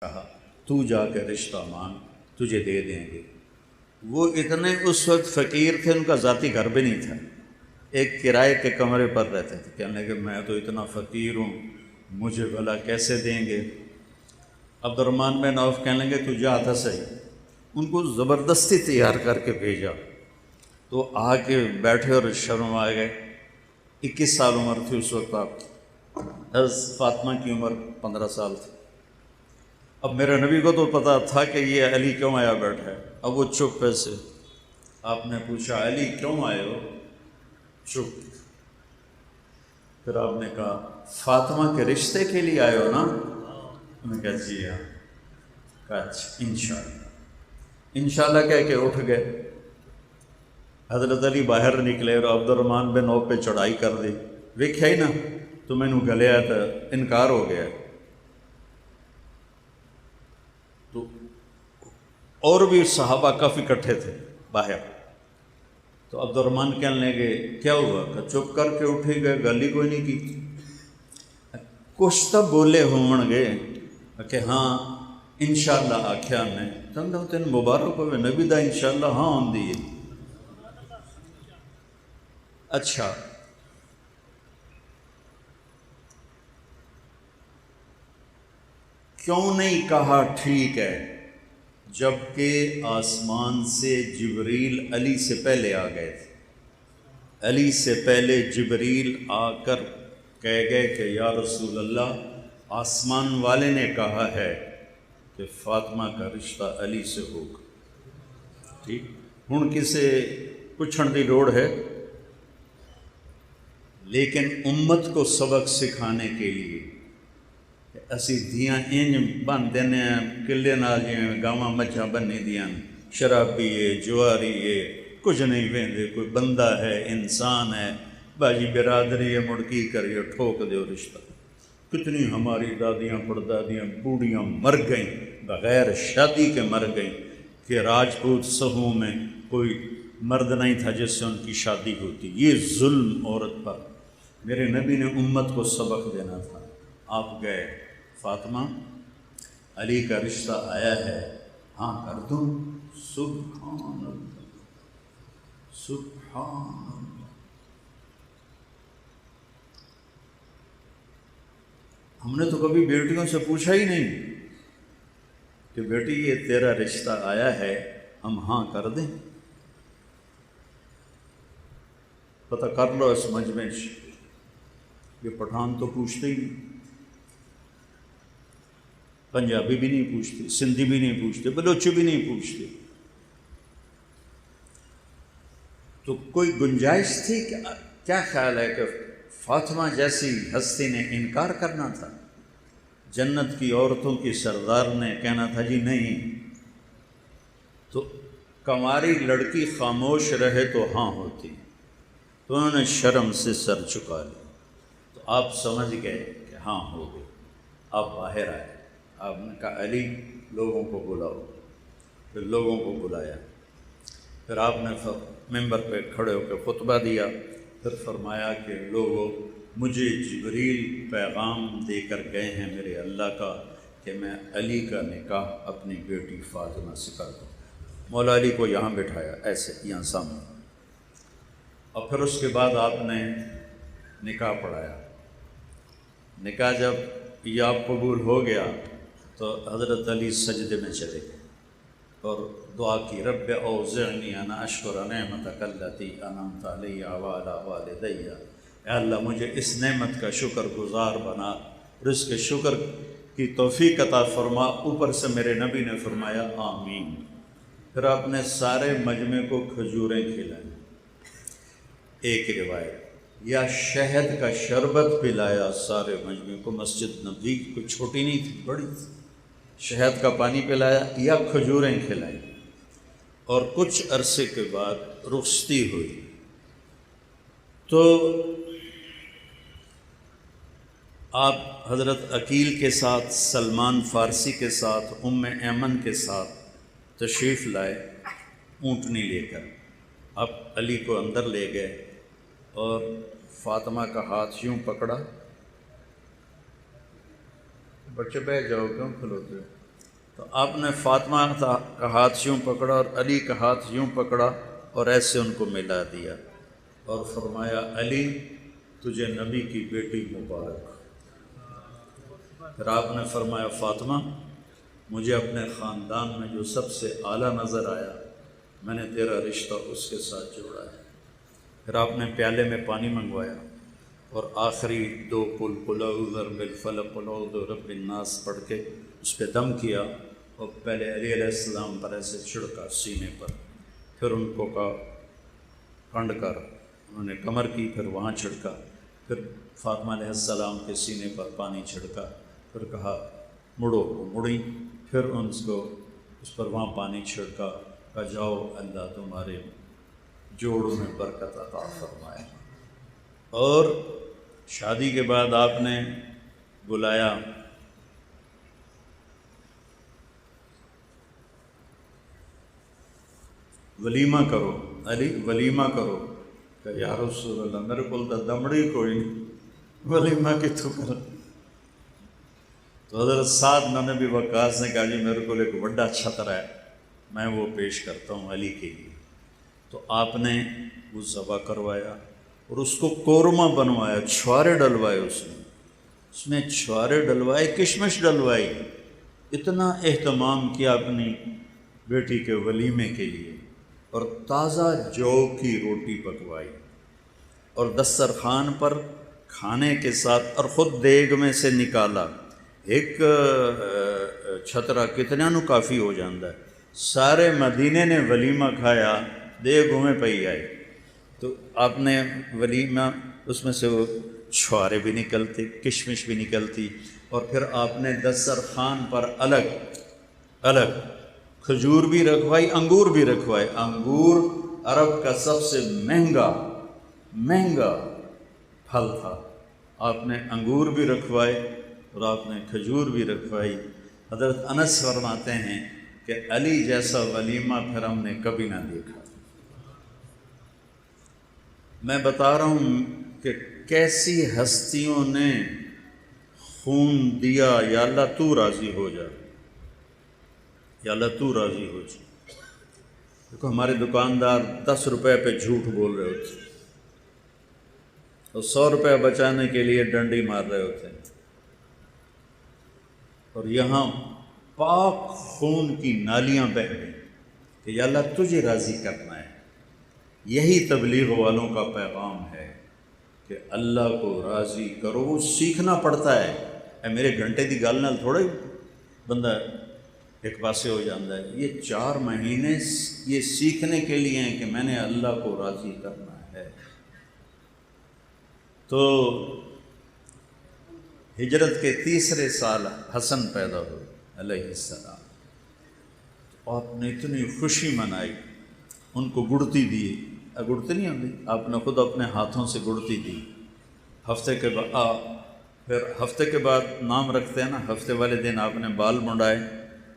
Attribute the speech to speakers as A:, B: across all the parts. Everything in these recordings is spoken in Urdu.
A: کہا تو جا کے رشتہ مانگ تجھے دے دیں گے۔ وہ اتنے اس وقت فقیر تھے، ان کا ذاتی گھر بھی نہیں تھا، ایک کرائے کے کمرے پر رہتے تھے۔ کہنے لگے میں تو اتنا فقیر ہوں، مجھے بھلا کیسے دیں گے؟ عبد الرحمن بن عوف کہنے لگے تو جا تھا صحیح۔ ان کو زبردستی تیار کر کے بھیجا تو آ کے بیٹھے اور شرما گئے۔ 21 سال عمر تھی اس وقت آپ کی، حضرت فاطمہ کی عمر 15 سال تھی۔ اب میرے نبی کو تو پتہ تھا کہ یہ علی کیوں آیا بیٹھا ہے، اب وہ چپ ایسے۔ آپ نے پوچھا علی کیوں آئے ہو؟ چپ۔ پھر آپ نے کہا فاطمہ کے رشتے کے لیے آئے ہو نا؟ انہوں نے کہا جی ہاں۔ کہا اچھا انشاءاللہ۔ انشاءاللہ کہہ کے اٹھ گئے۔ حضرت علی باہر نکلے اور عبد الرحمن بن عوف پہ چڑھائی کر دی۔ ویکھیا ہی نا تو مینوں گلیا تو انکار ہو گیا۔ تو اور بھی صحابہ کافی اکٹھے تھے باہر، تو عبد الرحمن کہنے لگے کیا ہوا؟ کہ چپ کر کے اٹھے گئے، گل ہی کوئی نہیں کی۔ کچھ تو بولے ہون گے کہ ہاں انشاءاللہ آکھیا نے تین مبارک ہوئے نبی دا انشاءاللہ ہاں ہوندی ہے۔ اچھا کیوں نہیں کہا ٹھیک ہے جبکہ آسمان سے جبریل علی سے پہلے آ گئے تھے؟ علی سے پہلے جبریل آ کر کہہ گئے کہ یا رسول اللہ آسمان والے نے کہا ہے کہ فاطمہ کا رشتہ علی سے ہوگا۔ ٹھیک، ہن کسے پوچھن دی لوڑ ہے؟ لیکن امت کو سبق سکھانے کے لیے اسی دیاں انج بن دینے کلے نال جویں گاواں مجھاں بنی دیاں، شرابی ہے جواری ہے کچھ نہیں ویندے، کوئی بندہ ہے انسان ہے، باجی برادری ہے مڑ کی کریے ٹھوک دیو رشتہ۔ کتنی ہماری دادیاں پردادیاں بوڑھیاں مر گئیں بغیر شادی کے مر گئیں کہ راجپوت صفوں میں کوئی مرد نہیں تھا جس سے ان کی شادی ہوتی۔ یہ ظلم عورت پر۔ میرے نبی نے امت کو سبق دینا تھا۔ آپ گئے فاطمہ علی کا رشتہ آیا ہے، ہاں کر دوں؟ سبحان اللہ سبحان اللہ۔ ہم نے تو کبھی بیٹیوں سے پوچھا ہی نہیں کہ بیٹی یہ تیرا رشتہ آیا ہے ہم ہاں کر دیں؟ پتہ کر لو اس مجمع سے، یہ پٹھان تو پوچھتے ہی نہیں، پنجابی بھی نہیں پوچھتے، سندھی بھی نہیں پوچھتے، بلوچی بھی نہیں پوچھتے۔ تو کوئی گنجائش تھی کہ کیا خیال ہے کہ فاطمہ جیسی ہستی نے انکار کرنا تھا؟ جنت کی عورتوں کی سردار نے کہنا تھا جی نہیں، تو کنواری لڑکی خاموش رہے تو ہاں ہوتی، تو انہوں نے شرم سے سر چکا لیا۔ تو آپ سمجھ گئے کہ ہاں ہو گئے۔ آپ باہر آئے، آپ نے کہا علی لوگوں کو بلاؤ۔ پھر لوگوں کو بلایا، پھر آپ نے ممبر پہ کھڑے ہو کے خطبہ دیا، پھر فرمایا کہ لوگوں مجھے جبریل پیغام دے کر گئے ہیں میرے اللہ کا کہ میں علی کا نکاح اپنی بیٹی فاطمہ سے کر دوں۔ مولا علی کو یہاں بٹھایا ایسے یہاں سامنے، اور پھر اس کے بعد آپ نے نکاح پڑھایا۔ نکاح جب یہ آپ قبول ہو گیا تو حضرت علی سجدے میں چلے گئے اور دعا کی رب اوزعنی ان اشکر نعمتک التی انعمت علی وعلی والدی، اے اللہ مجھے اس نعمت کا شکر گزار بنا اور اس کے شکر کی توفیق عطا فرما۔ اوپر سے میرے نبی نے فرمایا آمین۔ پھر آپ نے سارے مجمع کو کھجوریں کھلائیں، ایک روایت، یا شہد کا شربت پلایا سارے مجمع کو۔ مسجد نبوی کوئی چھوٹی نہیں تھی، بڑی تھی۔ شہد کا پانی پلایا یا کھجوریں کھلائیں، اور کچھ عرصے کے بعد رخصتی ہوئی تو آپ حضرت عقیل کے ساتھ، سلمان فارسی کے ساتھ، ام ایمن کے ساتھ تشریف لائے اونٹنی لے کر۔ آپ علی کو اندر لے گئے اور فاطمہ کا ہاتھ یوں پکڑا، بچے بیٹھ جاؤ کیوں کھلوتے ہو، تو آپ نے فاطمہ کا ہاتھ یوں پکڑا اور علی کا ہاتھ یوں پکڑا اور ایسے ان کو ملا دیا اور فرمایا علی تجھے نبی کی بیٹی مبارک۔ پھر آپ نے فرمایا فاطمہ مجھے اپنے خاندان میں جو سب سے اعلیٰ نظر آیا میں نے تیرا رشتہ اس کے ساتھ جوڑا ہے۔ پھر آپ نے پیالے میں پانی منگوایا اور آخری 2 قل اعوذ برب الفلق قل اعوذ برب الناس پڑھ کے اس پہ دم کیا اور پہلے علی علیہ السلام پر ایسے چھڑکا سینے پر، پھر ان کو کنڈ کر انہوں نے کمر کی، پھر وہاں چھڑکا، پھر فاطمہ علیہ السلام کے سینے پر پانی چھڑکا، پھر کہا مڑو، وہ مڑی، پھر اس پر وہاں پانی چھڑکا، کہا جاؤ اللہ تمہارے جوڑوں میں برکت عطا فرمائے۔ اور شادی کے بعد آپ نے بلایا ولیمہ کرو علی، ولیمہ کرو، کہ یا رسول اللہ میرے کو تو دمڑی کوئی نہیں، ولیمہ کتوں کر۔ تو حضرت سعد بن ابی وقاص نے کہا جی میرے کو ایک بڑا چھتر ہے میں وہ پیش کرتا ہوں علی کے لیے۔ تو آپ نے وہ ذبح کروایا اور اس کو قورمہ بنوایا، چھوارے ڈلوائے، اس میں چھوارے ڈلوائے، کشمش ڈلوائی، اتنا اہتمام کیا اپنی بیٹی کے ولیمے کے لیے، اور تازہ جو کی روٹی پکوائی اور دسترخوان پر کھانے کے ساتھ، اور خود دیگ میں سے نکالا۔ ایک چھترا کتنا نو کافی ہو جاندہ ہے، سارے مدینے نے ولیمہ کھایا، دیگ میں پئی آئے۔ تو آپ نے ولیمہ اس میں سے وہ چھوارے بھی نکلتے، کشمش بھی نکلتی، اور پھر آپ نے دسترخوان پر الگ الگ کھجور بھی رکھوائی، انگور بھی رکھوائے۔ انگور عرب کا سب سے مہنگا پھل تھا، آپ نے انگور بھی رکھوائے اور آپ نے کھجور بھی رکھوائی۔ حضرت انس فرماتے ہیں کہ علی جیسا ولیمہ پھر ہم نے کبھی نہ دیکھا۔ میں بتا رہا ہوں کہ کیسی ہستیوں نے خون دیا، یا اللہ تو راضی ہو جا، یا اللہ تو راضی ہو جا۔ دیکھو ہمارے دکاندار 10 روپے پہ جھوٹ بول رہے ہوتے اور 100 روپے بچانے کے لیے ڈنڈی مار رہے ہوتے ہیں، اور یہاں پاک خون کی نالیاں بہہ گئیں کہ یا اللہ تجھے راضی کرنا ہے۔ یہی تبلیغ والوں کا پیغام ہے کہ اللہ کو راضی کرو۔ وہ سیکھنا پڑتا ہے، اے میرے گھنٹے دی گل نال تھوڑے بندہ ایک پاسے ہو جاتا ہے۔ یہ 4 مہینے یہ سیکھنے کے لیے ہیں کہ میں نے اللہ کو راضی کرنا ہے۔ تو ہجرت کے 3 سال حسن پیدا ہوئے علیہ السلام، آپ نے اتنی خوشی منائی، ان کو گڑتی دی، گڑتی نہیں ہوتی، آپ نے خود اپنے ہاتھوں سے گڑتی دی۔ پھر ہفتے کے بعد نام رکھتے ہیں نا، ہفتے والے دن آپ نے بال منڈائے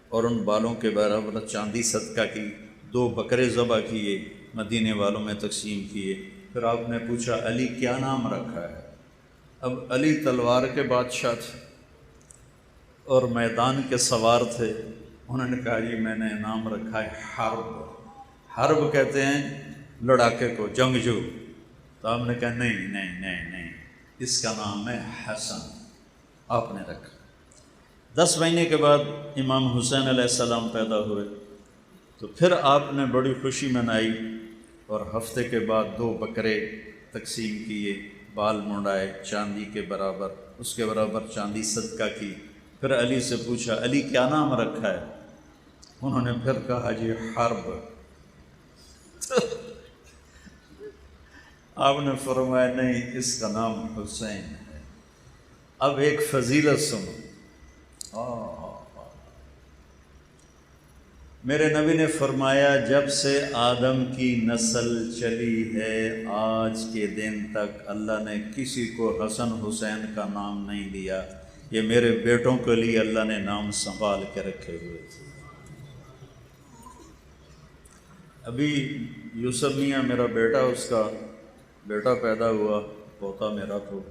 A: اور ان بالوں کے برابر چاندی صدقہ کی، 2 بکرے ذبح کیے، مدینے والوں میں تقسیم کیے۔ پھر آپ نے پوچھا علی کیا نام رکھا ہے؟ اب علی تلوار کے بادشاہ تھے اور میدان کے سوار تھے، انہوں نے کہا جی میں نے نام رکھا ہے حرب۔ حرب کہتے ہیں لڑاکے کو، جنگجو۔ تو آپ نے کہا نہیں، اس کا نام ہے حسن، آپ نے رکھا۔ 10 مہینے کے بعد امام حسین علیہ السلام پیدا ہوئے، تو پھر آپ نے بڑی خوشی منائی اور ہفتے کے بعد 2 بکرے تقسیم کیے، بال منڈائے چاندی کے برابر، اس کے برابر چاندی صدقہ کی۔ پھر علی سے پوچھا علی کیا نام رکھا ہے؟ انہوں نے پھر کہا جی حرب۔ آپ نے فرمایا نہیں، اس کا نام حسین ہے۔ اب ایک فضیلت سنو، میرے نبی نے فرمایا جب سے آدم کی نسل چلی ہے آج کے دن تک اللہ نے کسی کو حسن حسین کا نام نہیں دیا، یہ میرے بیٹوں کے لیے اللہ نے نام سنبھال کے رکھے ہوئے تھے۔ ابھی یوسف میاں میرا بیٹا، اس کا بیٹا پیدا ہوا، پوتا میرا تو،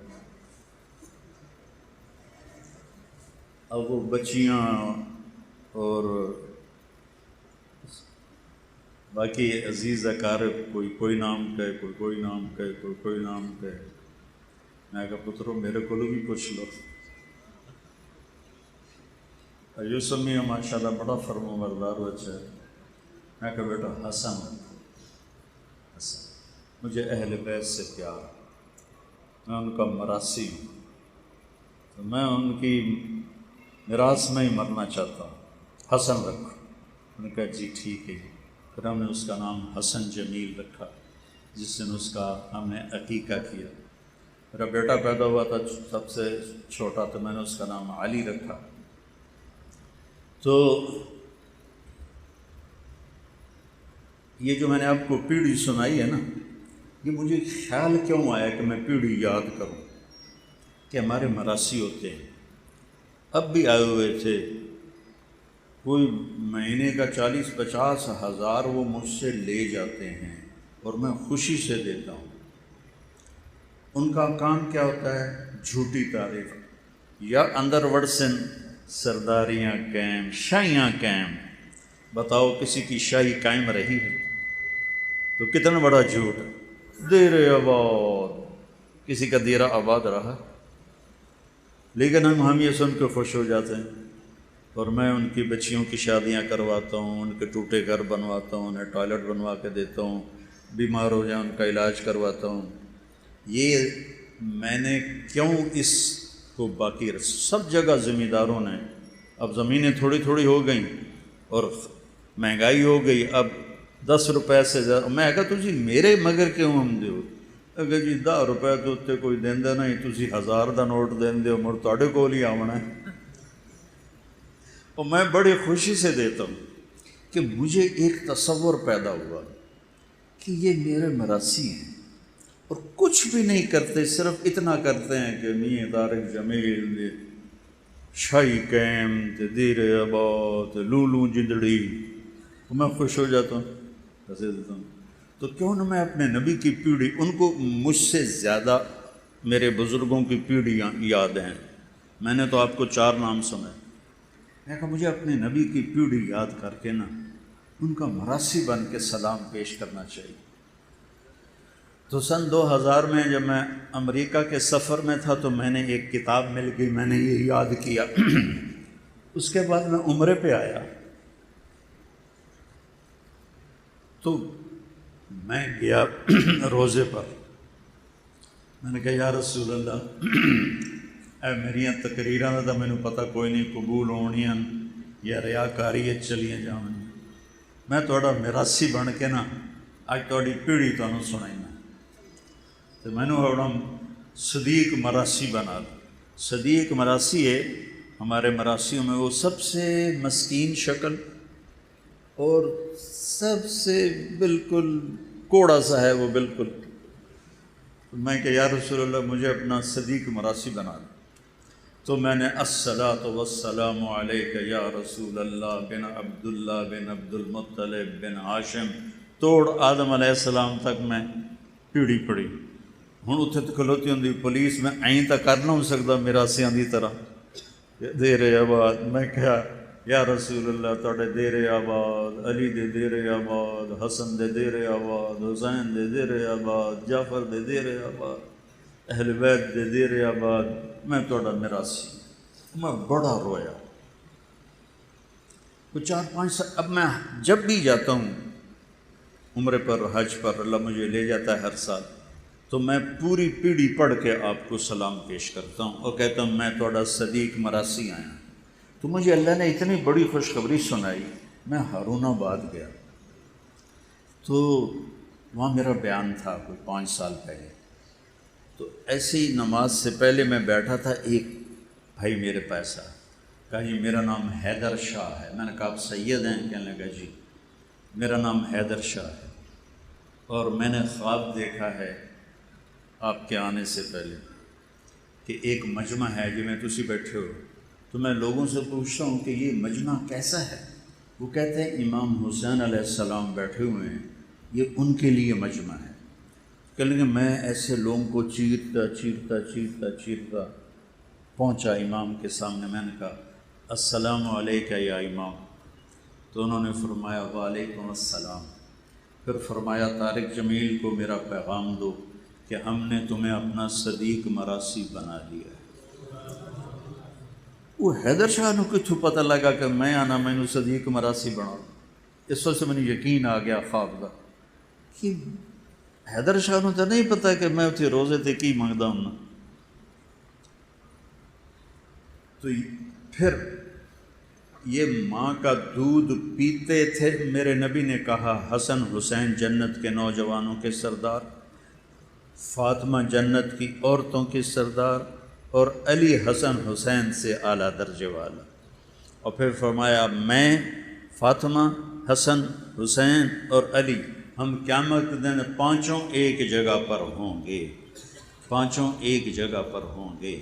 A: اب وہ بچیاں اور باقی عزیز اقارب کوئی نام کہے، کوئی نام کہے، کوئی نام کہے. میں کہا پترو میرے کو بھی پوچھ لو. یوسف میاں ماشاء اللہ بڑا فرما بردار بچہ ہے. میں کہا بیٹا حسن مجھے اہل بیت سے پیار، میں ان کا مراثی ہوں، تو میں ان کی میراث میں ہی مرنا چاہتا ہوں، حسن رکھو. انہوں نے کہا جی ٹھیک ہے. پھر ہم نے اس کا نام حسن جمیل رکھا، جس دن اس کا ہم نے عقیقہ کیا. میرا بیٹا پیدا ہوا تھا سب سے چھوٹا، تو میں نے اس کا نام علی رکھا. تو یہ جو میں نے آپ کو پیڑھی سنائی ہے نا، یہ مجھے خیال کیوں آیا کہ میں پیڑھی یاد کروں کہ ہمارے مراثی ہوتے ہیں. اب بھی آئے ہوئے تھے، کوئی مہینے کا 40-50 ہزار وہ مجھ سے لے جاتے ہیں اور میں خوشی سے دیتا ہوں. ان کا کام کیا ہوتا ہے؟ جھوٹی تعریف یا اندر وڑسن سرداریاں قائم، شاہیاں قائم. بتاؤ کسی کی شاہی قائم رہی ہے تو کتنا بڑا جھوٹ. دیر آباد کسی کا دیرہ آباد رہا، لیکن ہم یہ سن کے خوش ہو جاتے ہیں. اور میں ان کی بچیوں کی شادیاں کرواتا ہوں، ان کے ٹوٹے گھر بنواتا ہوں، انہیں ٹوائلٹ بنوا کے دیتا ہوں، بیمار ہو جائیں ان کا علاج کرواتا ہوں. یہ میں نے کیوں اس کو باقی سب جگہ زمینداروں نے، اب زمینیں تھوڑی تھوڑی ہو گئیں اور مہنگائی ہو گئی. اب 10 روپے سے زیادہ میں کہا تجھی میرے مگر کیوں ہم دیو. اگر جی 10 روپے تو اتنے کوئی دیندے نہیں، تسی 1000 دا نوٹ دیندے ہو، مڑ تواڈے کول ہی آونا ہے. اور میں بڑی خوشی سے دیتا ہوں کہ مجھے ایک تصور پیدا ہوا کہ یہ میرے مراثی ہیں اور کچھ بھی نہیں کرتے، صرف اتنا کرتے ہیں کہ میاں طارق جمیل دے شاہی قائم تے دیر آباد لولو جندڑی. میں خوش ہو جاتا ہوں، پیسے دیتا ہوں. تو کیوں نہ میں اپنے نبی کی پیڑھی، ان کو مجھ سے زیادہ میرے بزرگوں کی پیڑھیاں یاد ہیں. میں نے تو آپ کو 4 نام سنا. میں کہا مجھے اپنے نبی کی پیڑھی یاد کر کے نا ان کا مراثی بن کے سلام پیش کرنا چاہیے. تو سن 2000 میں جب میں امریکہ کے سفر میں تھا تو میں نے ایک کتاب مل گئی، میں نے یہ یاد کیا. اس کے بعد میں عمرے پہ آیا تو میں گیا روزے پر. میں نے کہا یا رسول اللہ، اے میریاں تقریراں دا مینوں پتہ کوئی نہیں قبول ہونیاں یا ریاکاری چلیاں جاون. میں تہاڈا میراثی بن کے نا اج تہاڈی پیڑھی تانوں سنائینا. تو میں نے اپنا صدیق مراثی بنا. صدیق مراثی ہے ہمارے مراسیوں میں وہ سب سے مسکین شکل اور سب سے بالکل کوڑا سا ہے وہ بالکل. میں کہ یا رسول اللہ مجھے اپنا صدیق مراثی بنا دو. تو میں نے الصلاۃ والسلام علیک یا رسول اللہ بن عبداللہ بن عبد المطلب بن ہاشم توڑ آدم علیہ السلام تک میں پیڑھی پڑھی. ہوں اتنے تو کھلوتی ہوں پولیس میں آئیں تو کر نہ ہو سکتا میراسیاں دی طرح دیر آباد. میں کہا یا رسول اللہ تواڈے دیر آباد، علی دے دیر آباد، حسن دے دیر آباد، حسین دے دیر آباد، جعفر دے دیر آباد، اہل بیت دے دیر آباد، میں تواڈا میراثی. میں بڑا رویا. وہ 4-5 سال. اب میں جب بھی جاتا ہوں عمرے پر حج پر، اللہ مجھے لے جاتا ہے ہر سال، تو میں پوری پیڑھی پڑھ کے آپ کو سلام پیش کرتا ہوں اور کہتا ہوں میں تواڈا صدیق مراثی آیا. تو مجھے اللہ نے اتنی بڑی خوشخبری سنائی. میں ہارون آباد گیا تو وہاں میرا بیان تھا کوئی 5 سال پہلے. تو ایسی ہی نماز سے پہلے میں بیٹھا تھا، ایک بھائی میرے پاس آیا، کہا جی میرا نام حیدر شاہ ہے. میں نے کہا آپ سید ہیں؟ کہنے لگا جی میرا نام حیدر شاہ ہے اور میں نے خواب دیکھا ہے آپ کے آنے سے پہلے کہ ایک مجمع ہے جی میں تسی بیٹھے ہو. تو میں لوگوں سے پوچھتا ہوں کہ یہ مجمع کیسا ہے؟ وہ کہتے ہیں امام حسین علیہ السلام بیٹھے ہوئے ہیں، یہ ان کے لیے مجمع ہے. کہنے لگے میں ایسے لوگوں کو چیرتا پہنچا امام کے سامنے. میں نے کہا السلام علیکہ یا امام. تو انہوں نے فرمایا وعلیکم السلام۔ پھر فرمایا طارق جمیل کو میرا پیغام دو کہ ہم نے تمہیں اپنا صدیق مراسی بنا لیا ہے۔ وہ حیدر شاہ نو کتھوں پتہ لگا کہ میں آنا مینو صدیق مراسی بنا، اس وقت سے مجھے یقین آ گیا خواب دا کہ حیدر شاہ نو تو نہیں پتا کہ میں اتنے روزے تے کی منگدا ہوں۔ تو پھر یہ ماں کا دودھ پیتے تھے۔ میرے نبی نے کہا حسن حسین جنت کے نوجوانوں کے سردار، فاطمہ جنت کی عورتوں کی سردار، اور علی حسن حسین سے اعلیٰ درجے والا۔ اور پھر فرمایا میں، فاطمہ، حسن، حسین اور علی، ہم قیامت دن پانچوں ایک جگہ پر ہوں گے، پانچوں ایک جگہ پر ہوں گے۔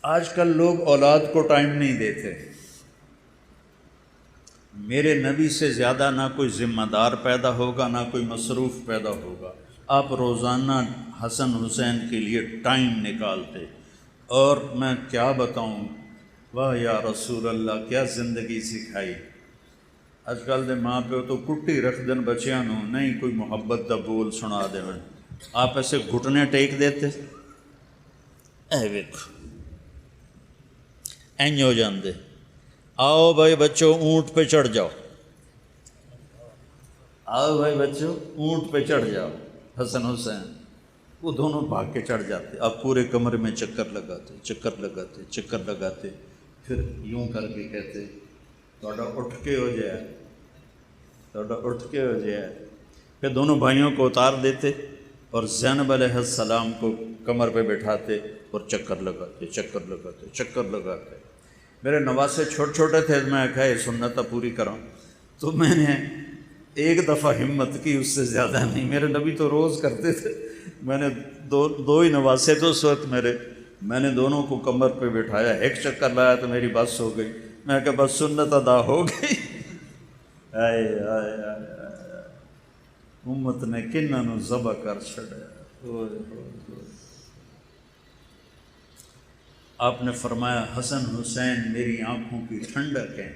A: آج کل لوگ اولاد کو ٹائم نہیں دیتے۔ میرے نبی سے زیادہ نہ کوئی ذمہ دار پیدا ہوگا، نہ کوئی مصروف پیدا ہوگا۔ آپ روزانہ حسن حسین کے لیے ٹائم نکالتے، اور میں کیا بتاؤں، واہ یا رسول اللہ کیا زندگی سکھائی۔ اج کل دے ماں پیو تو کٹی رکھ دن بچیاں نو، نہیں کوئی محبت دا بول سنا دے۔ آپ ایسے گھٹنے ٹیک دیتے، اے ویکھو این ہو جاندے، آؤ بھائی بچوں اونٹ پہ چڑھ جاؤ، آؤ بھائی بچوں اونٹ پہ چڑھ جاؤ۔ حسن حسین وہ دونوں بھاگ کے چڑھ جاتے، اب پورے کمرے میں چکر لگاتے، چکر لگاتے، چکر لگاتے، پھر یوں کر کے کہتے تھوڑا اٹھ کے ہو جائے، تھوڑا اٹھ کے ہو جائے۔ پھر دونوں بھائیوں کو اتار دیتے اور زینب علیہ السلام کو کمر پہ بٹھاتے اور چکر لگاتے، چکر لگاتے، چکر لگاتے۔ میرے نواسے چھوٹے چھوٹے تھے، میں کہا یہ سنت پوری کروں، تو میں نے ایک دفعہ ہمت کی، اس سے زیادہ نہیں۔ میرے نبی تو روز کرتے تھے، میں نے دو ہی نواسے تو اس وقت میرے، میں نے دونوں کو کمر پہ بٹھایا، ایک چکر لایا تو میری بس ہو گئی۔ میں کہا بس سنت ادا ہو گئی۔ آئے آئے آئے امت نے کنہاں نو ذبح کر چھڑیا۔ آپ نے فرمایا حسن حسین میری آنکھوں کی ٹھنڈک ہیں،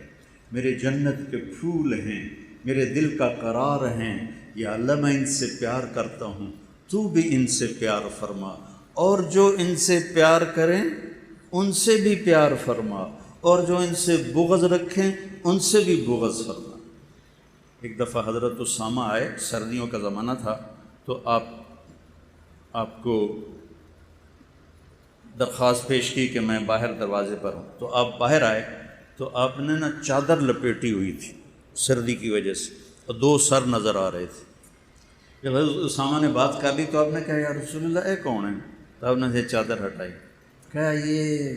A: میرے جنت کے پھول ہیں، میرے دل کا قرار ہیں۔ یا اللہ میں ان سے پیار کرتا ہوں، تو بھی ان سے پیار فرما، اور جو ان سے پیار کریں ان سے بھی پیار فرما، اور جو ان سے بغض رکھیں ان سے بھی بغض فرما۔ ایک دفعہ حضرت اسامہ آئے، سردیوں کا زمانہ تھا، تو آپ کو درخواست پیش کی کہ میں باہر دروازے پر ہوں، تو آپ باہر آئے تو آپ نے نا چادر لپیٹی ہوئی تھی سردی کی وجہ سے، اور دو سر نظر آ رہے تھے۔ جب حضرت اسامہ نے بات کر لی تو آپ نے کہا یا رسول اللہ اے کون ہے؟ تو آپ نے یہ چادر ہٹائی، کہا یہ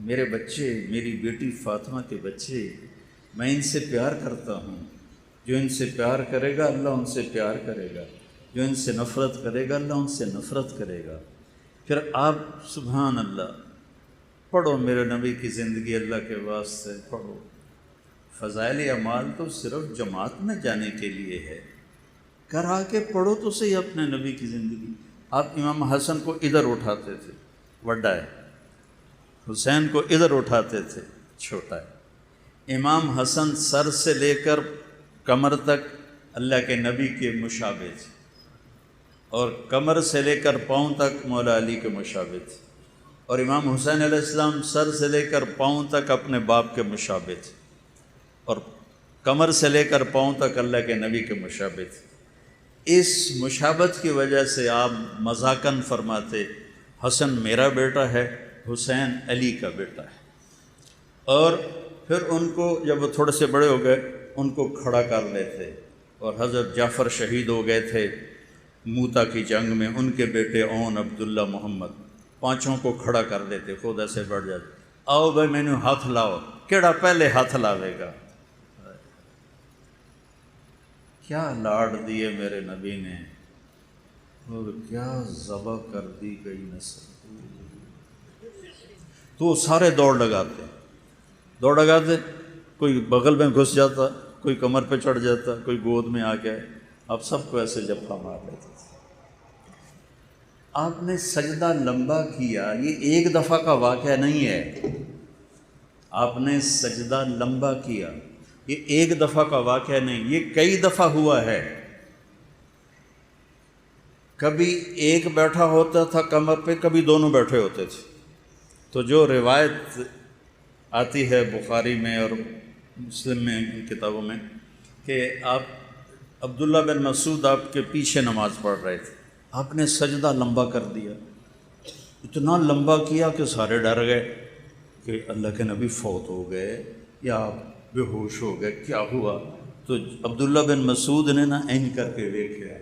A: میرے بچے، میری بیٹی فاطمہ کے بچے، میں ان سے پیار کرتا ہوں۔ جو ان سے پیار کرے گا اللہ ان سے پیار کرے گا، جو ان سے نفرت کرے گا اللہ ان سے نفرت کرے گا۔ پھر آپ سبحان اللہ پڑھو میرے نبی کی زندگی، اللہ کے واسطے پڑھو۔ فضائل اعمال تو صرف جماعت میں جانے کے لیے ہے، کرا کے پڑھو تو صحیح اپنے نبی کی زندگی۔ آپ امام حسن کو ادھر اٹھاتے تھے، وڈا ہے، حسین کو ادھر اٹھاتے تھے، چھوٹا ہے۔ امام حسن سر سے لے کر کمر تک اللہ کے نبی کے مشابہ تھے، اور کمر سے لے کر پاؤں تک مولا علی کے مشابہ تھے، اور امام حسین علیہ السلام سر سے لے کر پاؤں تک اپنے باپ کے مشابہ تھے، اور کمر سے لے کر پاؤں تک اللہ کے نبی کے مشابہ تھے۔ اس مشابہت کی وجہ سے آپ مذاقاً فرماتے حسن میرا بیٹا ہے، حسین علی کا بیٹا ہے۔ اور پھر ان کو جب وہ تھوڑے سے بڑے ہو گئے ان کو کھڑا کر لیتے، اور حضرت جعفر شہید ہو گئے تھے موتا کی جنگ میں، ان کے بیٹے اون عبداللہ محمد، پانچوں کو کھڑا کر دیتے، خود ایسے بڑھ جاتے، آؤ بھائی مینوں ہاتھ لاؤ، کیڑا پہلے ہاتھ لاوے گا۔ کیا لاڈ دیے میرے نبی نے، اور کیا ذبح کر دی گئی نسل۔ تو سارے دوڑ لگاتے، کوئی بغل میں گھس جاتا، کوئی کمر پہ چڑھ جاتا، کوئی گود میں آ گیا، آپ سب کو ایسے جپا مار لیتے تھے۔ آپ نے سجدہ لمبا کیا، یہ ایک دفعہ کا واقعہ نہیں ہے۔ آپ نے سجدہ لمبا کیا. یہ ایک دفعہ کا واقعہ نہیں، یہ کئی دفعہ ہوا ہے. کبھی ایک بیٹھا ہوتا تھا کمر پہ، کبھی دونوں بیٹھے ہوتے تھے. تو جو روایت آتی ہے بخاری میں اور مسلم میں ان کتابوں میں کہ آپ عبداللہ بن مسعود آپ کے پیچھے نماز پڑھ رہے تھے، آپ نے سجدہ لمبا کر دیا، اتنا لمبا کیا کہ سارے ڈر گئے کہ اللہ کے نبی فوت ہو گئے یا آپ بے ہوش ہو گئے، کیا ہوا؟ تو عبداللہ بن مسعود نے نا این کر کے دیکھا،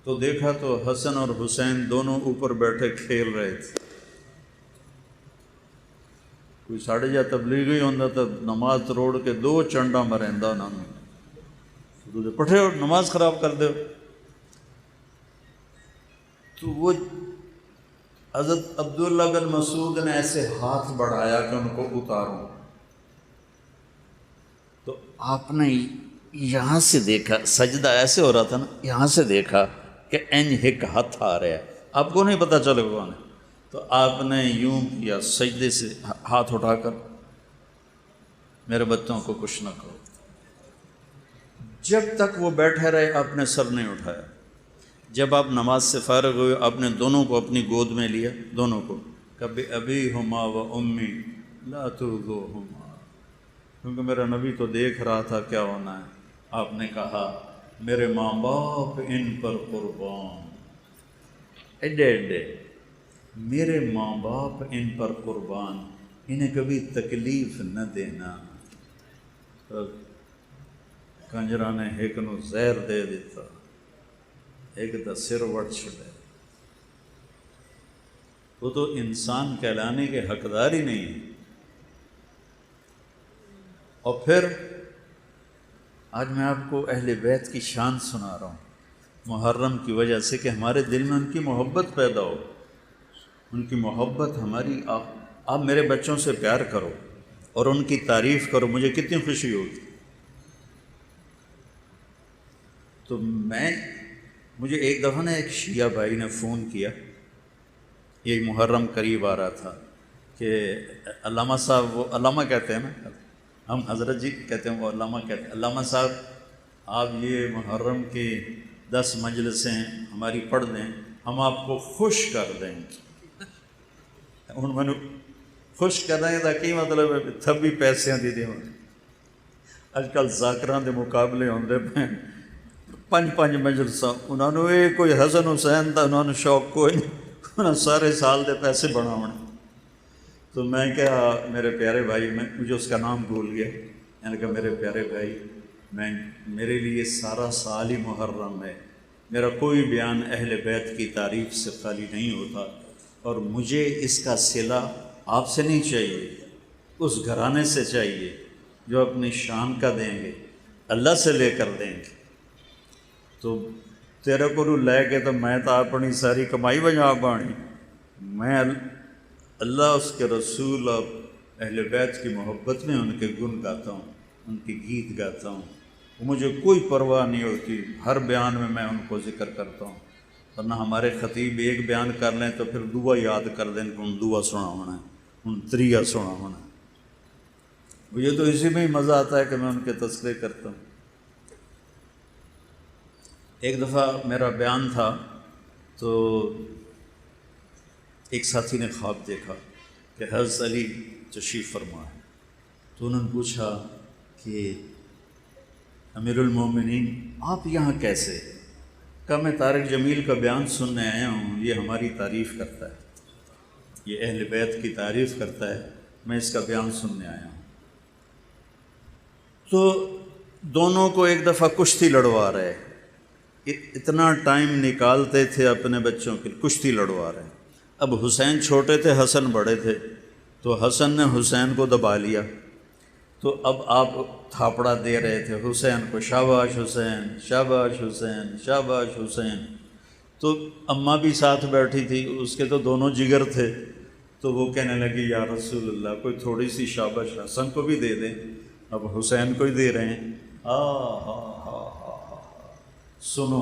A: تو دیکھا تو حسن اور حسین دونوں اوپر بیٹھے کھیل رہے تھے. کوئی ساڑھے جا تبلیغی ہوتا تو نماز توڑ کے 2 چنڈا مریندا انہوں نے پٹھے ہو نماز خراب کر دو. تو وہ حضرت عبداللہ بن مسعود نے ایسے ہاتھ بڑھایا کہ ان کو اتاروں. تو آپ نے یہاں سے دیکھا، سجدہ ایسے ہو رہا تھا نا، یہاں سے دیکھا کہ ایک ہاتھ آ رہا ہے، آپ کو نہیں پتہ چلے کون ہے. تو آپ نے یوں کیا سجدے سے ہاتھ اٹھا کر، میرے بچوں کو کچھ نہ کرو. جب تک وہ بیٹھے رہے آپ نے سر نہیں اٹھایا. جب آپ نماز سے فارغ ہوئے آپ نے دونوں کو اپنی گود میں لیا، دونوں کو، کبھی ابی ہما و امی لا ترضوہما، کیونکہ میرا نبی تو دیکھ رہا تھا کیا ہونا ہے. آپ نے کہا میرے ماں باپ ان پر قربان، ایڈے ایڈے میرے ماں باپ ان پر قربان، انہیں کبھی تکلیف نہ دینا. کنجرا نے ایک نو زہر دے دیتا، ایک دا سر وڑ چھڑے. وہ تو انسان کہلانے کے حقدار ہی نہیں ہے. اور پھر آج میں آپ کو اہل بیت کی شان سنا رہا ہوں، محرم کی وجہ سے کہ ہمارے دل میں ان کی محبت پیدا ہو. ان کی محبت ہماری، آپ میرے بچوں سے پیار کرو اور ان کی تعریف کرو، مجھے کتنی خوشی ہوگی. تو مجھے ایک دفعہ نا ایک شیعہ بھائی نے فون کیا، یہ محرم قریب آ رہا تھا، کہ علامہ صاحب، وہ علامہ کہتے ہیں نا، ہم حضرت جی کہتے ہیں، وہ علامہ کہتے ہیں، علامہ صاحب آپ یہ محرم کی 10 مجلسیں ہماری پڑھ دیں، ہم آپ کو خوش کر دیں. ہوں میں خوش کرنے کا کی مطلب ہے تھبی پیسے دی دیں. اج کل ذاکراں دے مقابلے ہوندے پے 5 مجلساں، انہوں نے یہ کوئی حسن حسین دا انہوں نے شوق کوئی نہیں، انہوں نے سارے سال دے پیسے بناونے. تو میں کہا میرے پیارے بھائی، مجھے اس کا نام بھول گیا، میں نے کہا میرے پیارے بھائی، میرے لیے سارا سال ہی محرم ہے، میرا کوئی بیان اہل بیت کی تعریف سے خالی نہیں ہوتا، اور مجھے اس کا صلہ آپ سے نہیں چاہیے، اس گھرانے سے چاہیے جو اپنی شان کا دیں گے، اللہ سے لے کر دیں گے. تو تیرے کو لے کے تو میں تو اپنی ساری کمائی بجا پانی، میں اللہ، اس کے رسول اور اہل بیت کی محبت میں ان کے گن گاتا ہوں، ان کی گیت گاتا ہوں. مجھے کوئی پرواہ نہیں ہوتی، ہر بیان میں ان کو ذکر کرتا ہوں. ورنہ ہمارے خطیب ایک بیان کر لیں تو پھر دعا یاد کر دیں کہ ان دعا سنا ہونا ہے، ان تریہ سنا ہونا ہے. مجھے تو اسی میں ہی مزہ آتا ہے کہ میں ان کے تذکرے کرتا ہوں. ایک دفعہ میرا بیان تھا تو ایک ساتھی نے خواب دیکھا کہ حضرت علی تشریف فرما ہے. تو انہوں نے پوچھا کہ امیر المومنین آپ یہاں کیسے؟ کہا میں طارق جمیل کا بیان سننے آیا ہوں، یہ ہماری تعریف کرتا ہے، یہ اہل بیت کی تعریف کرتا ہے، میں اس کا بیان سننے آیا ہوں. تو دونوں کو ایک دفعہ کشتی لڑوا رہے، اتنا ٹائم نکالتے تھے اپنے بچوں کے، کشتی لڑوا رہے. اب حسین چھوٹے تھے، حسن بڑے تھے، تو حسن نے حسین کو دبا لیا. تو اب آپ تھاپڑا دے رہے تھے حسین کو، شاباش حسین، شاباش حسین، شاباش حسین. تو اماں بھی ساتھ بیٹھی تھی، اس کے تو دونوں جگر تھے. تو وہ کہنے لگی یا رسول اللہ کوئی تھوڑی سی شاباش حسن کو بھی دے دیں. اب حسین کو ہی دے رہے ہیں. سنو،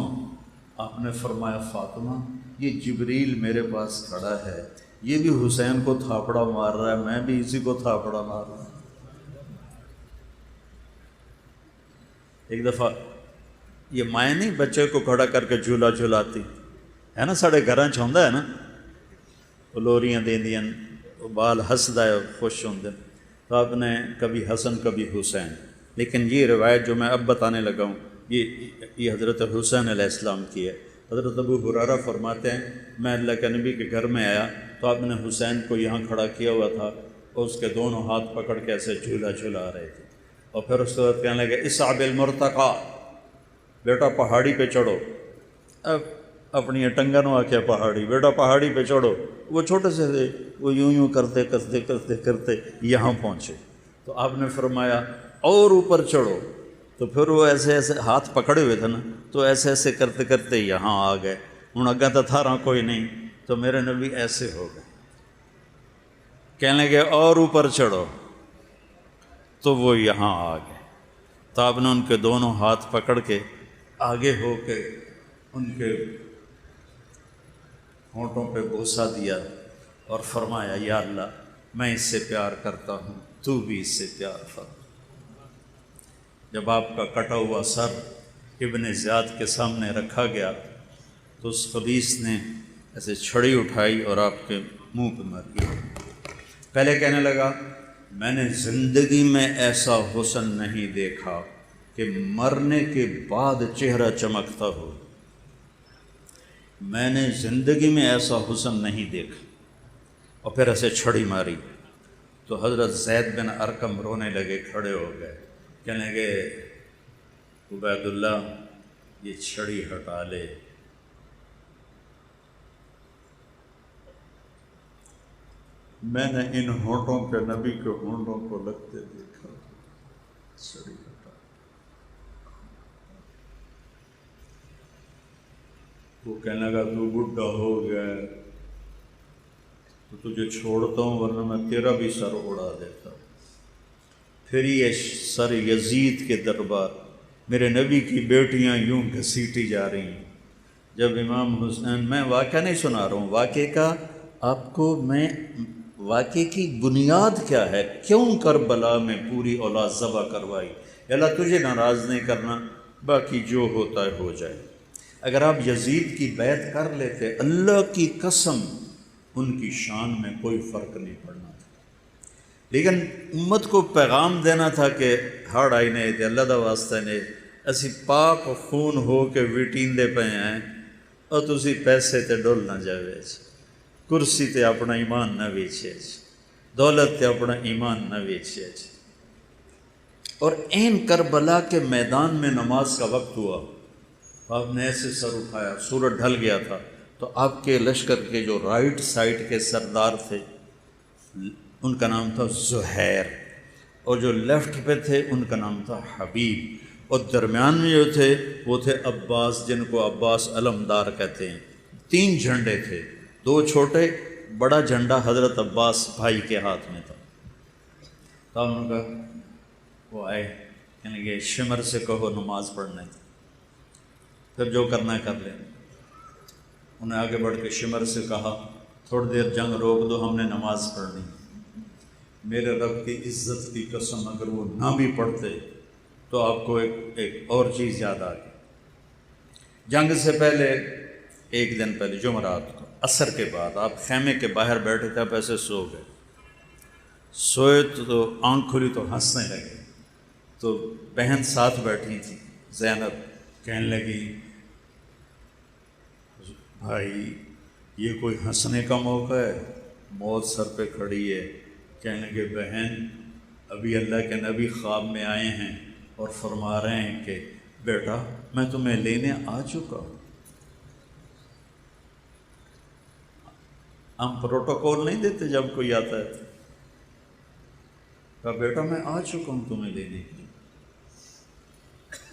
A: آپ نے فرمایا فاطمہ یہ جبریل میرے پاس کھڑا ہے، یہ بھی حسین کو تھاپڑا مار رہا ہے، میں بھی اسی کو تھاپڑا مار رہا ہوں. ایک دفعہ یہ مائیں نہیں بچے کو کھڑا کر کے جھولا جھلاتی ہے نا، ساڑے گھراں چ ہوندا ہے نا، وہ لوریاں دیندیاں، وہ بال ہسدا ہے، خوش ہوندے۔ تو آپ نے کبھی حسن کبھی حسین، لیکن یہ روایت جو میں اب بتانے لگا ہوں یہ حضرت حسین علیہ السلام کی ہے۔ حضرت ابو ہریرہ فرماتے ہیں میں اللہ کے نبی کے گھر میں آیا تو آپ نے حسین کو یہاں کھڑا کیا ہوا تھا اور اس کے دونوں ہاتھ پکڑ کے ایسے جھولا جھلا رہے تھے، اور پھر اس کے بعد کہنے لگے اصعب المرتقی، بیٹا پہاڑی پہ چڑھو۔ اب اپنی ٹنگنوں آکھیا پہاڑی، بیٹا پہاڑی پہ چڑھو۔ وہ چھوٹے سے تھے، وہ یوں کرتے کرتے کرتے کرتے یہاں پہنچے تو آپ نے فرمایا اور اوپر چڑھو، تو پھر وہ ایسے ایسے ہاتھ پکڑے ہوئے تھے نا، تو ایسے ایسے کرتے کرتے یہاں آ گئے۔ ہوں اگاں تو تھا رہا کوئی نہیں، تو میرے نبی ایسے ہو گئے، کہنے لگے اور اوپر چڑھو، تو وہ یہاں آ گئے۔ تو آپ نے ان کے دونوں ہاتھ پکڑ کے آگے ہو کے ان کے ہونٹوں پہ بوسہ دیا اور فرمایا یا اللہ میں اس سے پیار کرتا ہوں، تو بھی اس سے پیار فرما۔ جب آپ کا کٹا ہوا سر ابن زیاد کے سامنے رکھا گیا تو اس خبیث نے ایسے چھڑی اٹھائی اور آپ کے منہ پہ ماری۔ پہلے کہنے لگا میں نے زندگی میں ایسا حسن نہیں دیکھا کہ مرنے کے بعد چہرہ چمکتا ہو، میں نے زندگی میں ایسا حسن نہیں دیکھا، اور پھر ایسے چھڑی ماری۔ تو حضرت زید بن ارقم رونے لگے، کھڑے ہو گئے، کہنے لگے عبید اللہ یہ چھڑی ہٹا لے۔ میں نے ان ہونٹوں پہ نبی کے ہونٹوں کو لگتے دیکھا، چھڑی ہٹا۔ وہ کہنے لگا تو بڈھا ہو گیا تو تجھے چھوڑتا ہوں ورنہ میں تیرا بھی سر اڑا دیتا۔ پھر یہ سر یزید کے دربار، میرے نبی کی بیٹیاں یوں گھسیٹی جا رہی ہیں۔ جب امام حسین، میں واقعہ نہیں سنا رہا ہوں، واقعے کا آپ کو میں واقعے کی بنیاد کیا ہے، کیوں کربلا میں پوری اولاد ذبح کروائی۔ اللہ تجھے ناراض نہیں کرنا، باقی جو ہوتا ہے ہو جائے۔ اگر آپ یزید کی بیعت کر لیتے، اللہ کی قسم ان کی شان میں کوئی فرق نہیں پڑنا تھا، لیکن امت کو پیغام دینا تھا کہ ہڑ آئی نہیں تھے اللہ دا واسطہ نے اسی پاک خون ہو کے ویٹیندے پہ ہیں، اور تسی پیسے تے ڈول نہ جاوے، کرسی تے اپنا ایمان نہ ویچے، دولت تے اپنا ایمان نہ ویچے۔ اور این کربلا کے میدان میں نماز کا وقت ہوا، آپ نے ایسے سر اٹھایا، سورج ڈھل گیا تھا، تو آپ کے لشکر کے جو رائٹ سائڈ کے سردار تھے ان کا نام تھا زہیر، اور جو لیفٹ پہ تھے ان کا نام تھا حبیب، اور درمیان میں جو تھے وہ تھے عباس، جن کو عباس علمدار کہتے ہیں۔ 3 جھنڈے تھے، 2 چھوٹے، بڑا جھنڈا حضرت عباس بھائی کے ہاتھ میں تھا۔ تو انہوں نے کہا، وہ آئے، کہنے کہ شمر سے کہو نماز پڑھنے تھی، پھر جو کرنا ہے کر لیں۔ انہیں آگے بڑھ کے شمر سے کہا تھوڑی دیر جنگ روک دو، ہم نے نماز پڑھنی۔ میرے رب کی عزت کی قسم اگر وہ نہ بھی پڑھتے تو آپ کو ایک اور چیز یاد آ گئی۔ جنگ سے پہلے 1 دن پہلے جمعرات کو عصر کے بعد آپ خیمے کے باہر بیٹھے تھے، آپ ایسے سو گئے، سوئے تو آنکھ کھلی تو ہنسنے لگے، تو بہن ساتھ بیٹھی تھی زینب، کہنے لگی بھائی یہ کوئی ہنسنے کا موقع ہے، موت سر پہ کھڑی ہے۔ کہنے لگے بہن ابھی اللہ کے نبی خواب میں آئے ہیں اور فرما رہے ہیں کہ بیٹا میں تمہیں لینے آ چکا ہوں۔ ہم پروٹوکول نہیں دیتے جب کوئی آتا ہے، کہا بیٹا میں آ چکا ہوں تمہیں لینے کے لیے۔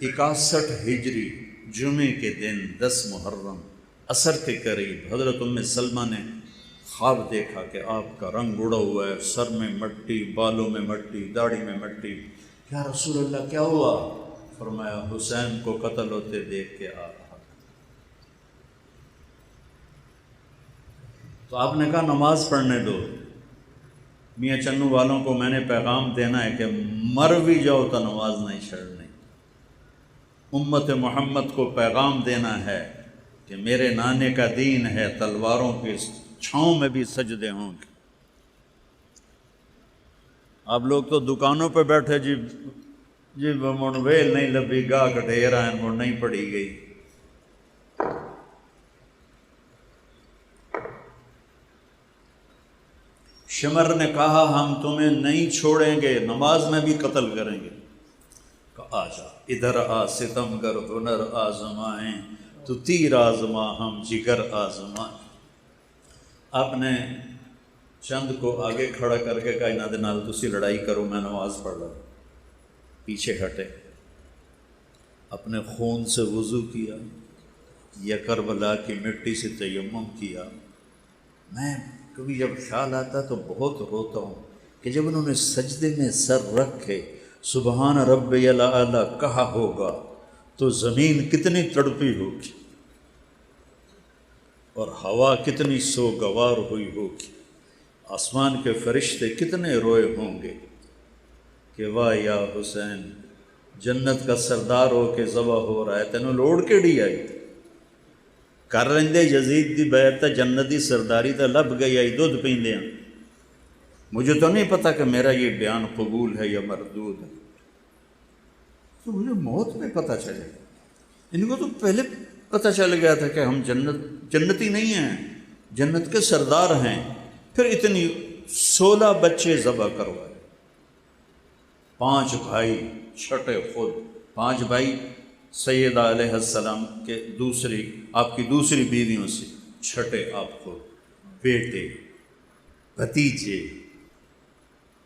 A: 61 ہجری جمعے کے دن 10 محرم عصر کے قریب حضرت ام سلمہ نے خواب دیکھا کہ آپ کا رنگ اڑا ہوا ہے، سر میں مٹی، بالوں میں مٹی، داڑھی میں مٹی۔ یا رسول اللہ کیا ہوا؟ فرمایا حسین کو قتل ہوتے دیکھ کے آ رہا۔ تو آپ نے کہا نماز پڑھنے دو، میاں چنو والوں کو میں نے پیغام دینا ہے کہ مر بھی جاؤ تو نماز نہیں چھڑنی۔ امت محمد کو پیغام دینا ہے کہ میرے نانے کا دین ہے، تلواروں کی چھاؤں میں بھی سجدے ہوں گے۔ آپ لوگ تو دکانوں پہ بیٹھے جی من ویل نہیں لبھی، گاہ کٹھیرا من نہیں پڑی گئی۔ شمر نے کہا ہم تمہیں نہیں چھوڑیں گے، نماز میں بھی قتل کریں گے۔ کہا آجا ادھر آ ستم گر ہنر آزمائیں، تو تیر آزما ہم جگر آزمائیں۔ آپ نے چند کو آگے کھڑا کر کے کہا انہاں دے نال تسی لڑائی کرو، میں نماز پڑھ رہا۔ پیچھے ہٹے، اپنے خون سے وضو کیا، یا کربلا کی مٹی سے تیمم کیا۔ میں کبھی جب خیال آتا تو بہت روتا ہوں کہ جب انہوں نے سجدے میں سر رکھ کے سبحان ربی الاعلی کہا ہوگا تو زمین کتنی تڑپی ہوگی اور ہوا کتنی سوگوار ہوئی ہوگی، آسمان کے فرشتے کتنے روئے ہوں گے کہ واہ یا حسین، جنت کا سردار ہو کے ذبح ہو رہا ہے، تینوں لوڑ کیڑی آئی کر رہندے یزید دی بیعت تے جنت دی سرداری تے لب گئی آئی دودھ پیندے ہیں۔ مجھے تو نہیں پتا کہ میرا یہ بیان قبول ہے یا مردود ہے، تو مجھے موت میں پتہ چلے۔ ان کو تو پہلے پتہ چل گیا تھا کہ ہم جنتی نہیں ہیں، جنت کے سردار ہیں، پھر اتنی 16 بچے ذبح کروائے، 5 بھائی چھٹے خود، 5 بھائی سیدہ علیہ السلام کے آپ کی دوسری بیویوں سے، چھٹے آپ خود، بیٹے، بھتیجے،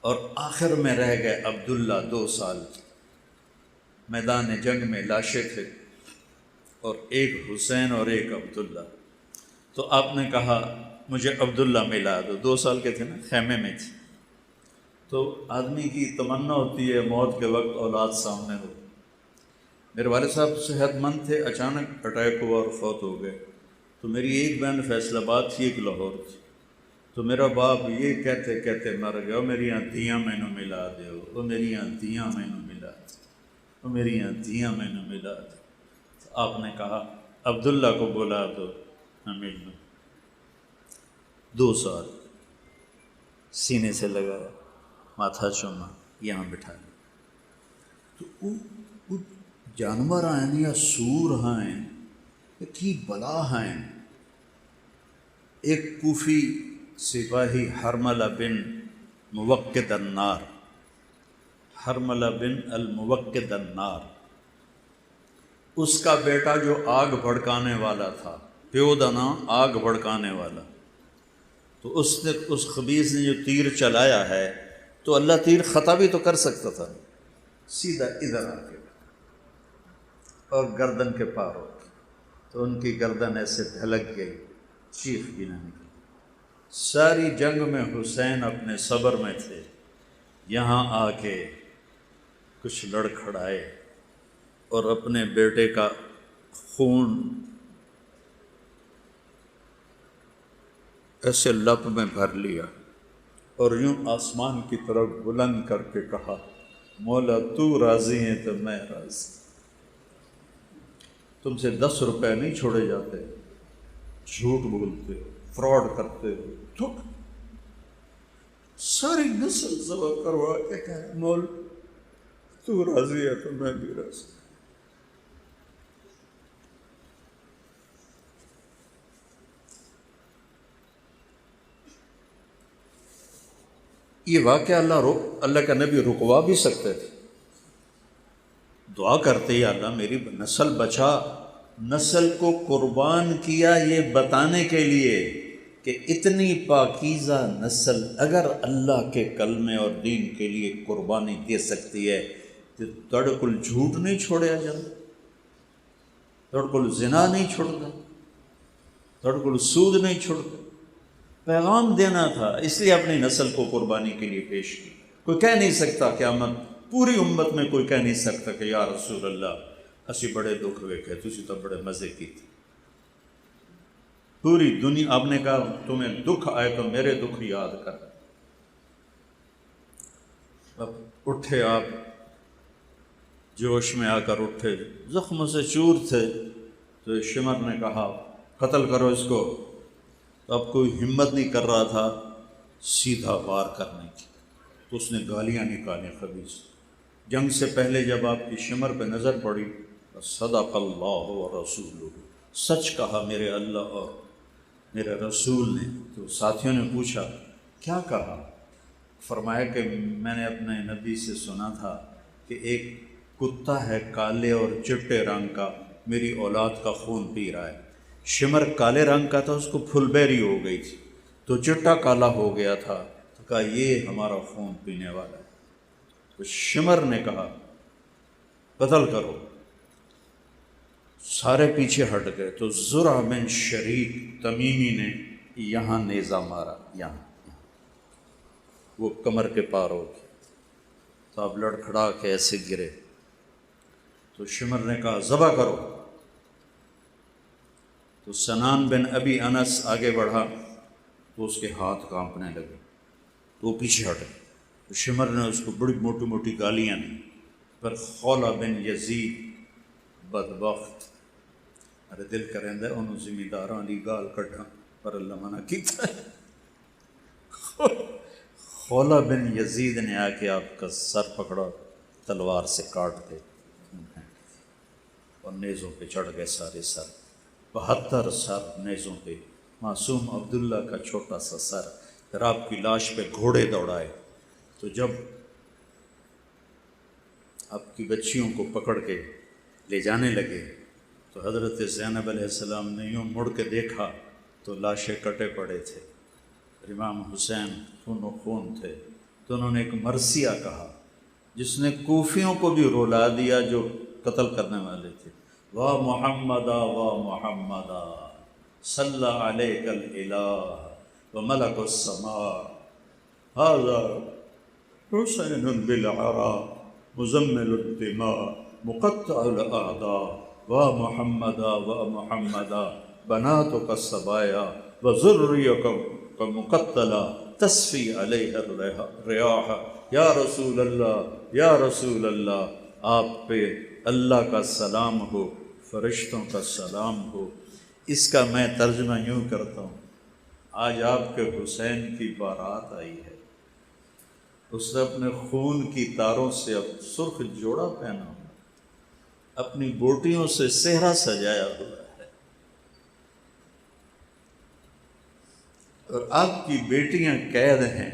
A: اور آخر میں رہ گئے عبداللہ 2 سال کے۔ میدان جنگ میں لاشیں تھے، اور ایک حسین اور ایک عبداللہ۔ تو آپ نے کہا مجھے عبداللہ ملا دو، 2 سال کے تھے نا، خیمے میں تھے۔ تو آدمی کی تمنا ہوتی ہے موت کے وقت اولاد سامنے ہو۔ میرے والد صاحب صحت مند تھے، اچانک اٹیک ہوا اور فوت ہو گئے۔ تو میری ایک بہن فیصل آباد تھی، ایک لاہور تھی۔ تو میرا باپ یہ کہتے کہتے مر گیا، میریاں دھیاں مینوں ملا دیو، وہ میریاں دھیاں مینوں ملا دے، وہ میریاں دھیاں مینوں ملا دے۔ تو آپ نے کہا عبداللہ کو بلا دو، ہمیں 2 سال سینے سے لگایا، ماتھا چوما، یہاں بٹھا لیا۔ تو وہ جانور ہیں یا سور ہیں کی بلا ہیں۔ ایک کوفی سپاہی حرملہ بن موقد النار، حرملہ بن الموقد النار، اس کا بیٹا جو آگ بھڑکانے والا تھا، پیو دا نام آگ بھڑکانے والا، تو اس خبیث نے جو تیر چلایا ہے تو اللہ تیر خطا بھی تو کر سکتا تھا، سیدھا ادھر آ کے اور گردن کے پار ہو گئی، تو ان کی گردن ایسے ڈھلک گئی، چیخ بھی نہ نکلی۔ ساری جنگ میں حسین اپنے صبر میں تھے، یہاں آ کے کچھ لڑکھڑائے اور اپنے بیٹے کا خون ایسے لب میں بھر لیا اور یوں آسمان کی طرف بلند کر کے کہا مولا تو راضی ہے تو میں راضی۔ تم سے 10 روپے نہیں چھوڑے جاتے، جھوٹ بولتے ہو، فراڈ کرتے ہو، تھک ساری نسل ذبح کروا کے کہا مولا تو راضی ہے تو میں بھی راضی۔ یہ واقعہ اللہ کا نبی رکوا بھی سکتے تھے، دعا کرتے یا اللہ میری نسل بچا، نسل کو قربان کیا یہ بتانے کے لیے کہ اتنی پاکیزہ نسل اگر اللہ کے کلمے اور دین کے لیے قربانی دے سکتی ہے تو تڑکل جھوٹ نہیں چھوڑیا جاتا، تڑکل زنا نہیں چھوڑتا، تڑکل سود نہیں چھوڑتا۔ پیغام دینا تھا، اس لیے اپنی نسل کو قربانی کے لیے پیش کی۔ کوئی کہہ نہیں سکتا قیامت پوری امت میں کوئی کہہ نہیں سکتا کہ یا رسول اللہ اسی بڑے دکھ ویکھے، تسی تو بڑے مزے کیتے۔ پوری دنیا، آپ نے کہا تمہیں دکھ آئے تو میرے دکھ یاد کر۔ اب اٹھے آپ جوش میں آ کر اٹھے، زخموں سے چور تھے، تو شمر نے کہا قتل کرو اس کو۔ تو اب کوئی ہمت نہیں کر رہا تھا سیدھا وار کرنے کی، تو اس نے گالیاں نکالی خبیث۔ جنگ سے پہلے جب آپ کی شمر پہ نظر پڑی، صدق اللہ و رسولہ، سچ کہا میرے اللہ اور میرے رسول نے۔ تو ساتھیوں نے پوچھا کیا کہا؟ فرمایا کہ میں نے اپنے نبی سے سنا تھا کہ ایک کتا ہے کالے اور چٹے رنگ کا، میری اولاد کا خون پی رہا ہے۔ شمر کالے رنگ کا تھا، اس کو پھل بیری ہو گئی تھی، تو چٹا کالا ہو گیا تھا، تو کہا یہ ہمارا خون پینے والا ہے۔ تو شمر نے کہا قتل کرو، سارے پیچھے ہٹ گئے۔ تو زرع بن شریک تمیمی نے یہاں نیزہ مارا، یہاں وہ کمر کے پار ہو گیا، تو اب لڑکھڑا کے ایسے گرے۔ تو شمر نے کہا ذبح کرو۔ تو سنان بن ابی انس آگے بڑھا تو اس کے ہاتھ کانپنے لگے، تو وہ پیچھے ہٹے۔ تو شمر نے اس کو بڑی موٹی موٹی گالیاں دی۔ پر خولہ بن یزید بدبخت، ارے دل کریں دے انہوں زمینداراں دی گال کٹھا، پر اللہ منع کیتا ہے۔ خولہ بن یزید نے آ کے آپ کا سر پکڑا، تلوار سے کاٹ کے اور نیزوں پہ چڑھ گئے سارے سر، 72 سر نیزوں پہ، معصوم عبداللہ کا چھوٹا سا سر۔ پھر آپ کی لاش پہ گھوڑے دوڑائے۔ تو جب آپ کی بچیوں کو پکڑ کے لے جانے لگے تو حضرت زینب علیہ السلام نے یوں مڑ کے دیکھا تو لاشیں کٹے پڑے تھے، امام حسین خون و خون تھے۔ تو انہوں نے ایک مرثیہ کہا جس نے کوفیوں کو بھی رولا دیا جو قتل کرنے والے تھے، واہ محمدا واہ محمدا صلی علیک الالہ و ملک السماء ھذا حسین بالعرا مزمل الدماء مقطع الاعداء واہ محمدا واہ محمدا بناتک الصبایا وذریک مقتلا تصفی علیہ الریاح۔ یا رسول اللہ یا رسول اللہ، آپ پہ اللہ کا سلام ہو، فرشتوں کا سلام ہو۔ اس کا میں ترجمہ یوں کرتا ہوں، آج آپ کے حسین کی بارات آئی ہے، اس نے اپنے خون کی تاروں سے اب سرخ جوڑا پہنا ہوا، اپنی بوٹیوں سے صحرا سجایا ہوا ہے، اور آپ کی بیٹیاں قید ہیں،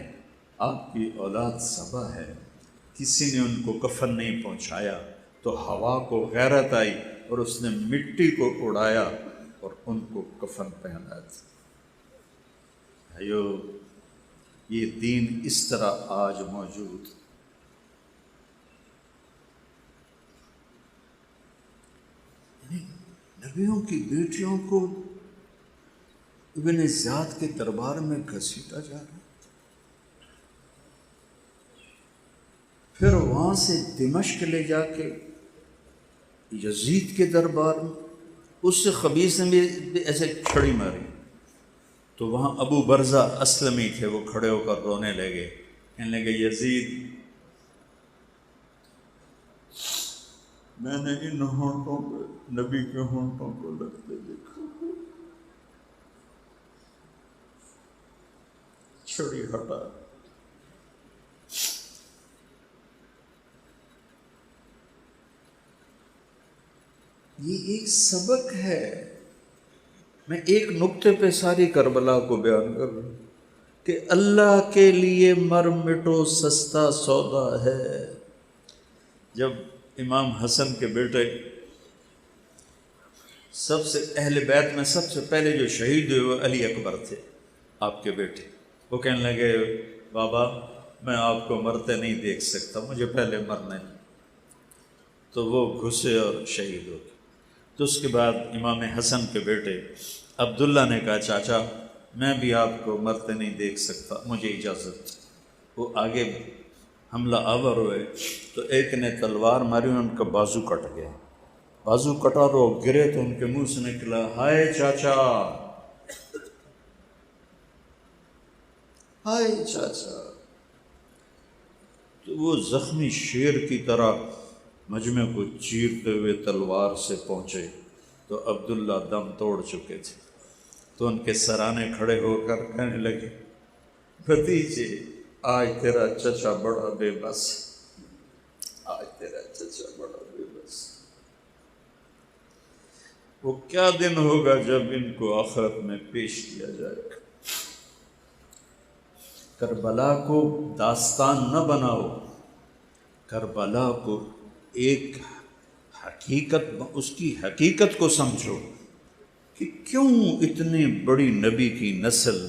A: آپ کی اولاد صبا ہے، کسی نے ان کو کفن نہیں پہنچایا۔ تو ہوا کو غیرت آئی اور اس نے مٹی کو اڑایا اور ان کو کفن پہنایا تھا۔ بھائیو، یہ دین اس طرح آج موجود، نبیوں کی بیٹیوں کو ابن زیاد کے دربار میں گھسیٹا جا رہا، پھر وہاں سے دمشق لے جا کے یزید کے دربار میں، اس سے خبیث نے بھی ایسے چھڑی ماری۔ تو وہاں ابو برزہ اسلمی تھے، وہ کھڑے ہو کر رونے لگے، کہنے لگے یزید، میں نے ان ہونٹوں پہ نبی کے ہونٹوں کو لگتے دیکھا، چھڑی ہٹا۔ یہ ایک سبق ہے۔ میں ایک نقطے پہ ساری کربلا کو بیان کر رہا ہوں کہ اللہ کے لیے مر مٹو سستا سودا ہے۔ جب امام حسن کے بیٹے، سب سے اہل بیت میں سب سے پہلے جو شہید ہوئے وہ علی اکبر تھے، آپ کے بیٹے، وہ کہنے لگے بابا میں آپ کو مرتے نہیں دیکھ سکتا، مجھے پہلے مرنا ہے۔ تو وہ گھسے اور شہید ہو گئے۔ تو اس کے بعد امام حسن کے بیٹے عبداللہ نے کہا چاچا میں بھی آپ کو مرتے نہیں دیکھ سکتا، مجھے اجازت۔ وہ آگے حملہ آور ہوئے تو ایک نے تلوار ماری، ان کا بازو کٹ گیا، بازو کٹا اور وہ گرے تو ان کے منہ سے نکلا ہائے چاچا، ہائے چاچا۔ تو وہ زخمی شیر کی طرح مجمع کو چیرتے ہوئے تلوار سے پہنچے تو عبداللہ دم توڑ چکے تھے، تو ان کے سرانے کھڑے ہو کر کہنے لگے، بھتیجے آج تیرا چچا بڑا بے بس، آج تیرا چچا بڑا بے بس۔ وہ کیا دن ہوگا جب ان کو آخرت میں پیش کیا جائے گا۔ کربلا کو داستان نہ بناؤ، کربلا کو ایک حقیقت، اس کی حقیقت کو سمجھو کہ کیوں اتنی بڑی نبی کی نسل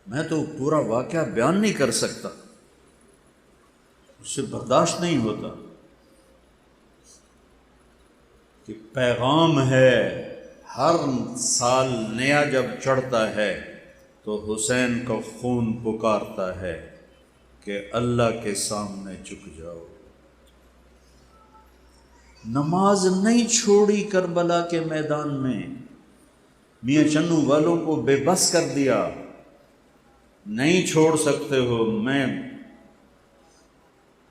A: میں تو پورا واقعہ بیان نہیں کر سکتا، اس سے برداشت نہیں ہوتا کہ پیغام ہے ہر سال نیا جب چڑھتا ہے تو حسین کا خون پکارتا ہے کہ اللہ کے سامنے جھک جاؤ۔ نماز نہیں چھوڑی کربلا کے میدان میں، میاں چنو والوں کو بے بس کر دیا، نہیں چھوڑ سکتے ہو۔ میں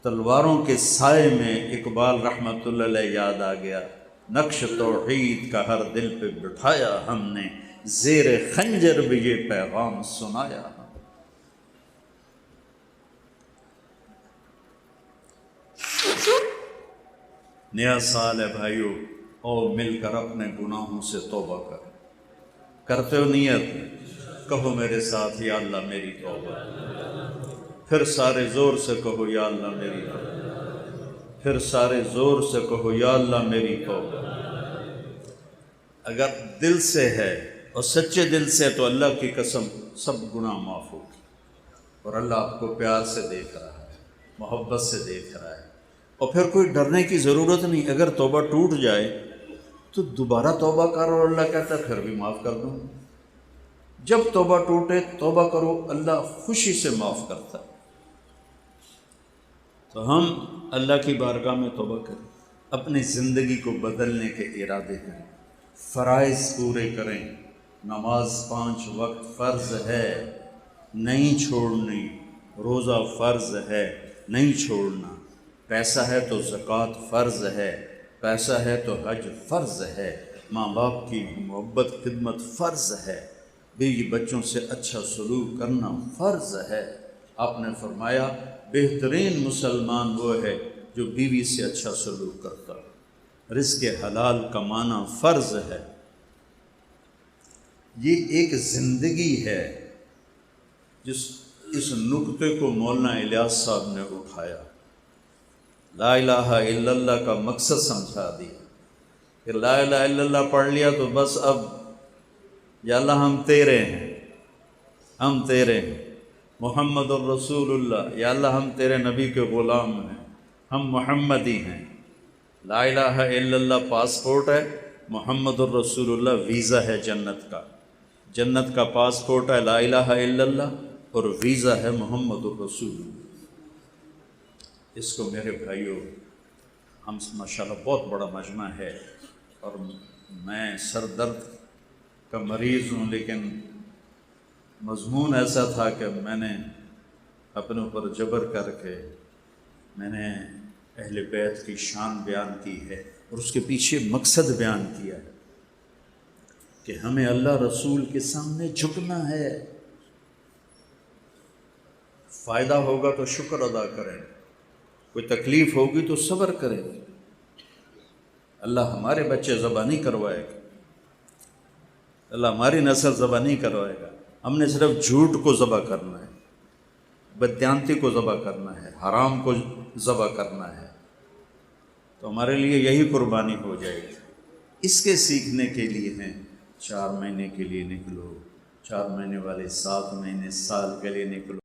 A: تلواروں کے سائے میں اقبال رحمۃ اللہ علیہ یاد آ گیا، نقش توحید کا ہر دل پہ بٹھایا ہم نے، زیر خنجر بھی یہ پیغام سنایا۔ نیا سال ہے بھائیو، او مل کر اپنے گناہوں سے توبہ کرتے ہو نیت، کہو میرے ساتھ یا اللہ میری توبہ، پھر سارے زور سے کہو یا اللہ میری توبہ، پھر سارے زور سے کہو یا اللہ میری توبہ۔ اگر دل سے ہے اور سچے دل سے تو اللہ کی قسم سب گناہ معاف ہوگی، اور اللہ آپ کو پیار سے دیکھ رہا ہے، محبت سے دیکھ رہا ہے، اور پھر کوئی ڈرنے کی ضرورت نہیں۔ اگر توبہ ٹوٹ جائے تو دوبارہ توبہ کرو، اللہ کہتا ہے پھر بھی معاف کر دوں۔ جب توبہ ٹوٹے توبہ کرو، اللہ خوشی سے معاف کرتا ہے۔ تو ہم اللہ کی بارگاہ میں توبہ کریں، اپنی زندگی کو بدلنے کے ارادے کریں، فرائض پورے کریں۔ نماز 5 وقت فرض ہے، نہیں چھوڑنی، روزہ فرض ہے، نہیں چھوڑنا، پیسہ ہے تو زکوٰۃ فرض ہے، پیسہ ہے تو حج فرض ہے، ماں باپ کی محبت خدمت فرض ہے، بیوی بچوں سے اچھا سلوک کرنا فرض ہے۔ آپ نے فرمایا بہترین مسلمان وہ ہے جو بیوی سے اچھا سلوک کرتا ہے، رزق حلال کمانا فرض ہے۔ یہ ایک زندگی ہے اس نکتے کو مولانا الیاس صاحب نے اٹھایا، لا الہ الا اللہ کا مقصد سمجھا دیا کہ لا الہ الا اللہ پڑھ لیا تو بس اب یا اللہ ہم تیرے ہیں، ہم تیرے ہیں، محمد الرسول اللہ، یا اللہ ہم تیرے نبی کے غلام ہیں، ہم محمدی ہیں۔ لا الہ الا اللہ پاسپورٹ ہے، محمد الرسول اللہ ویزا ہے جنت کا، جنت کا پاسپورٹ ہے لا الہ الا اللہ، اور ویزا ہے محمد الرسول اللہ۔ اس کو میرے بھائیوں، ہم ماشاءاللہ بہت بڑا مجمع ہے اور میں سر درد کا مریض ہوں، لیکن مضمون ایسا تھا کہ میں نے اپنے اوپر جبر کر کے میں نے اہل بیت کی شان بیان کی ہے، اور اس کے پیچھے مقصد بیان کیا ہے کہ ہمیں اللہ رسول کے سامنے جھکنا ہے۔ فائدہ ہوگا تو شکر ادا کریں، کوئی تکلیف ہوگی تو صبر کریں۔ اللہ ہمارے بچے ذبح نہیں کروائے گا، اللہ ہماری نسل ذبح نہیں کروائے گا، ہم نے صرف جھوٹ کو ذبح کرنا ہے، بددیانتی کو ذبح کرنا ہے، حرام کو ذبح کرنا ہے، تو ہمارے لیے یہی قربانی ہو جائے گی۔ اس کے سیکھنے کے لیے ہیں 4 مہینے کے لیے نکلو، 4 مہینے والے 7 مہینے، سال کے لیے نکلو۔